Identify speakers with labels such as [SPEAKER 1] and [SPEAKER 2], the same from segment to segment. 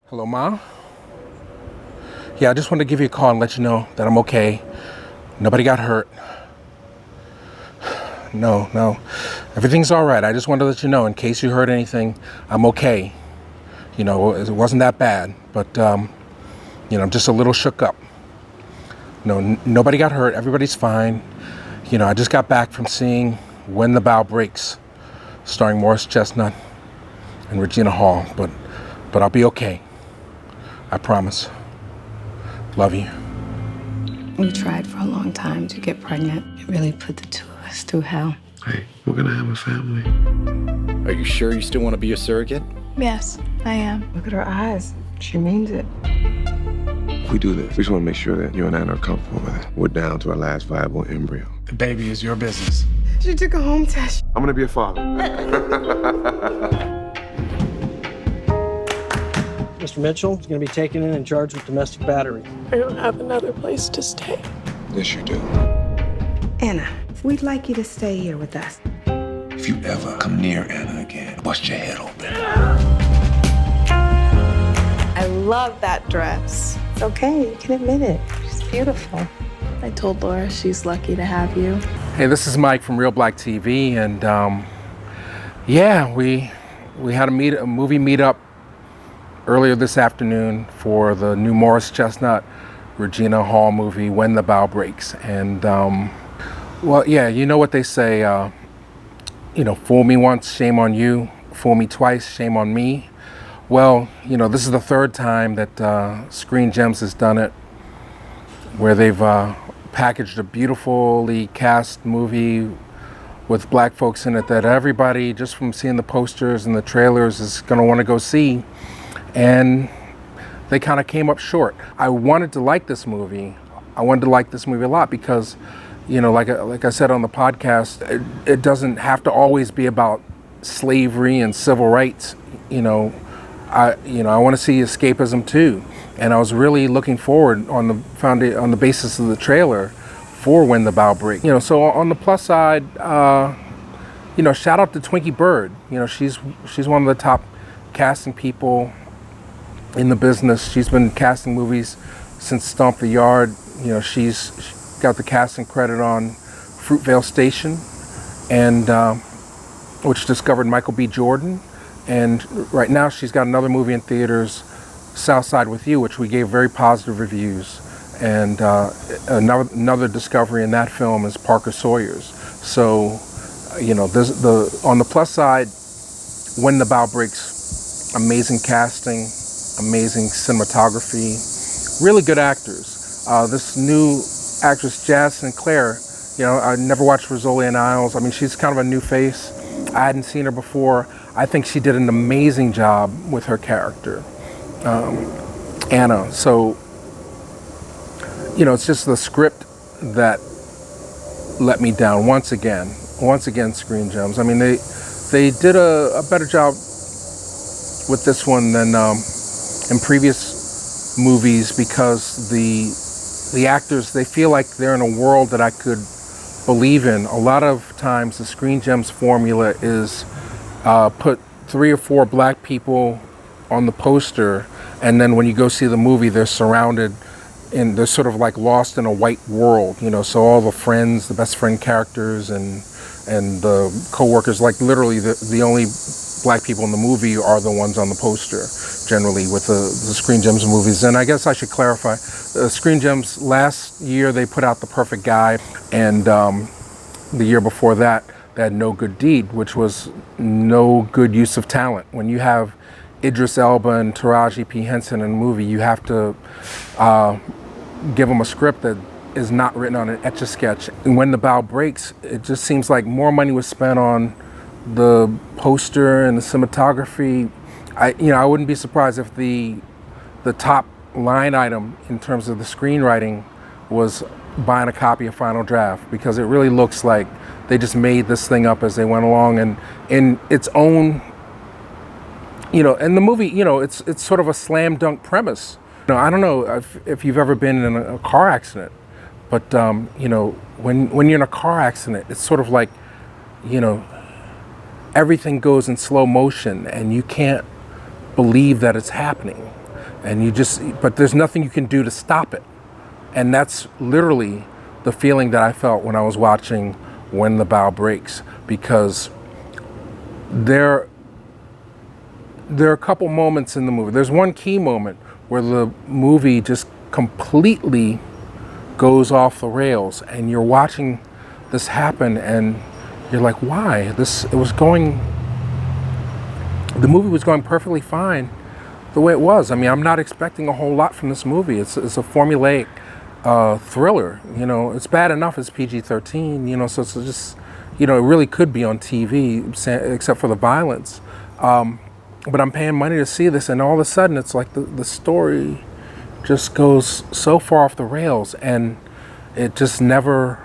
[SPEAKER 1] Hello, Ma? Yeah, I just wanted to give you a call and let you know that I'm okay. Nobody got hurt. No. Everything's all right. I just wanted to let you know in case you heard anything, I'm okay. You know, it wasn't that bad, but, I'm just a little shook up. No, nobody got hurt. Everybody's fine. You know, I just got back from seeing When the Bough Breaks, starring Morris Chestnut and Regina Hall, but I'll be okay. I promise. Love you.
[SPEAKER 2] We tried for a long time to get pregnant. It really put the two of us through hell.
[SPEAKER 3] Hey, we're gonna have a family.
[SPEAKER 4] Are you sure you still want to be a surrogate?
[SPEAKER 5] Yes, I am.
[SPEAKER 2] Look at her eyes. She means it.
[SPEAKER 3] If we do this, we just wanna make sure that you and Anna are comfortable with it. We're down to our last viable embryo.
[SPEAKER 6] The baby is your business.
[SPEAKER 2] She took a home test.
[SPEAKER 3] I'm gonna be a father.
[SPEAKER 7] Mr. Mitchell is going to be taken in and charged with domestic battery.
[SPEAKER 5] I don't have another place to stay.
[SPEAKER 3] Yes, you do.
[SPEAKER 2] Anna, we'd like you to stay here with us.
[SPEAKER 8] If you ever come near Anna again, bust your head open.
[SPEAKER 5] I love that dress.
[SPEAKER 2] It's okay. You can admit it. She's beautiful.
[SPEAKER 5] I told Laura she's lucky to have you.
[SPEAKER 1] Hey, this is Mike from Real Black TV, and we had a movie meetup earlier this afternoon for the new Morris Chestnut, Regina Hall movie, When the Bough Breaks. And, you know what they say, fool me once, shame on you. Fool me twice, shame on me. Well, this is the third time that Screen Gems has done it, where they've packaged a beautifully cast movie with black folks in it that everybody, just from seeing the posters and the trailers, is going to want to go see. And they kind of came up short. I wanted to like this movie. I wanted to like this movie a lot because, like I said on the podcast, it doesn't have to always be about slavery and civil rights. I want to see escapism too. And I was really looking forward on the basis of the trailer for When the Bough Breaks. So on the plus side, shout out to Twinkie Bird. She's one of the top casting people in the business. She's been casting movies since Stomp the Yard. She's got the casting credit on Fruitvale Station, and which discovered Michael B. Jordan. And right now she's got another movie in theaters, Southside with You, which we gave very positive reviews. And another discovery in that film is Parker Sawyer's. So, on the plus side, When the Bough Breaks, amazing casting, amazing cinematography, really good actors. This new actress, Jazz Sinclair, I never watched Rizzoli and Isles. I mean, she's kind of a new face. I hadn't seen her before. I think she did an amazing job with her character, Anna. So, it's just the script that let me down once again, Screen Gems. I mean, they did a better job with this one than in previous movies, because the actors, they feel like they're in a world that I could believe in. A lot of times the Screen Gems formula is put 3 or 4 black people on the poster, and then when you go see the movie, they're surrounded and they're sort of like lost in a white world, so all the friends, the best friend characters and the co-workers, like literally the only black people in the movie are the ones on the poster, generally, with the Screen Gems movies. And I guess I should clarify, Screen Gems, last year they put out The Perfect Guy, and the year before that, they had No Good Deed, which was no good use of talent. When you have Idris Elba and Taraji P. Henson in a movie, you have to give them a script that is not written on an Etch-a-Sketch. And When the Bough Breaks, it just seems like more money was spent on the poster and the cinematography. I wouldn't be surprised if the top line item in terms of the screenwriting was buying a copy of Final Draft, because it really looks like they just made this thing up as they went along, and in its own, and the movie, it's sort of a slam dunk premise. I don't know if you've ever been in a car accident, but when you're in a car accident, it's sort of like, everything goes in slow motion and you can't believe that it's happening. and but there's nothing you can do to stop it. And that's literally the feeling that I felt when I was watching When the Bough Breaks, because there are a couple moments in the movie. There's one key moment where the movie just completely goes off the rails, and you're watching this happen, and you're like, why? The movie was going perfectly fine the way it was. I mean, I'm not expecting a whole lot from this movie. It's a formulaic thriller. You know, it's bad enough it's PG-13. You know, so it's just, you know, it really could be on TV, except for the violence. But I'm paying money to see this, and all of a sudden, it's like the story just goes so far off the rails, and it just never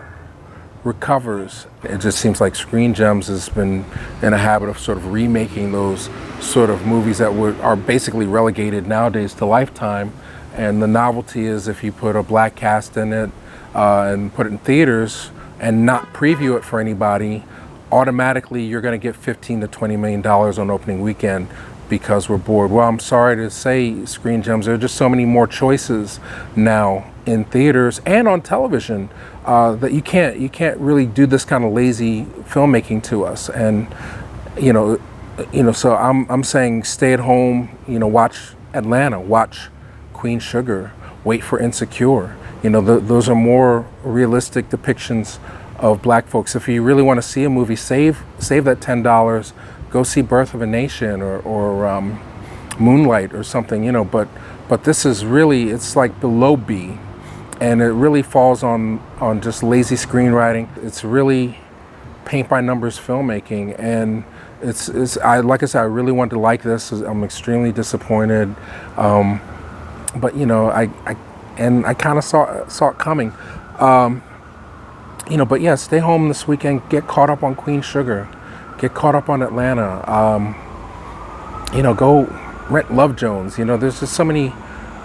[SPEAKER 1] recovers. It just seems like Screen Gems has been in a habit of sort of remaking those sort of movies that are basically relegated nowadays to Lifetime. And the novelty is if you put a black cast in it and put it in theaters and not preview it for anybody, automatically you're going to get $15 to $20 million on opening weekend because we're bored. Well, I'm sorry to say, Screen Gems, there are just so many more choices now in theaters and on television that you can't really do this kind of lazy filmmaking to us. And so I'm saying stay at home. You know, watch Atlanta, watch Queen Sugar, wait for Insecure. You know, those are more realistic depictions of black folks. If you really want to see a movie, save that $10. Go see Birth of a Nation or Moonlight or something. You know, but this is really, it's like below B, and it really falls on just lazy screenwriting. It's really paint by numbers filmmaking, and like I said, I really wanted to like this. I'm extremely disappointed, but you know, I kind of saw it coming. You know, but yeah, stay home this weekend. Get caught up on Queen Sugar. Get caught up on Atlanta. You know, go rent Love Jones. You know, there's just so many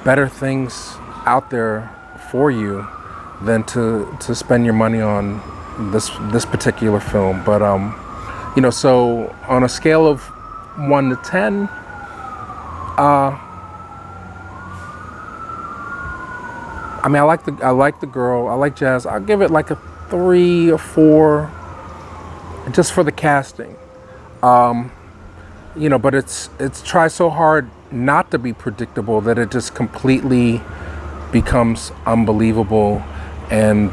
[SPEAKER 1] better things out there for you than to spend your money on this particular film. But you know, so on a scale of 1 to 10, I mean, I like the girl. I like Jazz. I'll give it like a 3 or 4, just for the casting. You know, but it's tries so hard not to be predictable that it just completely becomes unbelievable, and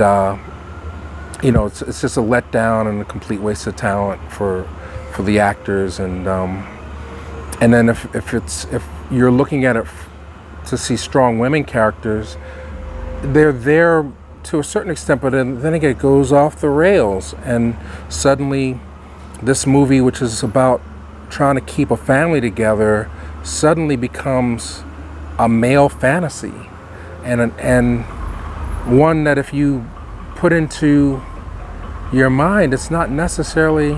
[SPEAKER 1] you know, it's just a letdown and a complete waste of talent for the actors, and then if you're looking at it to see strong women characters, they're there to a certain extent, but then again, it goes off the rails, and suddenly this movie, which is about trying to keep a family together, suddenly becomes a male fantasy, and one that if you put into your mind, it's not necessarily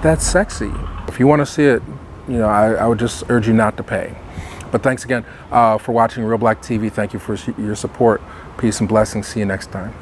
[SPEAKER 1] that sexy. If you want to see it, you know, I would just urge you not to pay. But thanks again for watching Real Black TV. Thank you for your support. Peace and blessings. See you next time.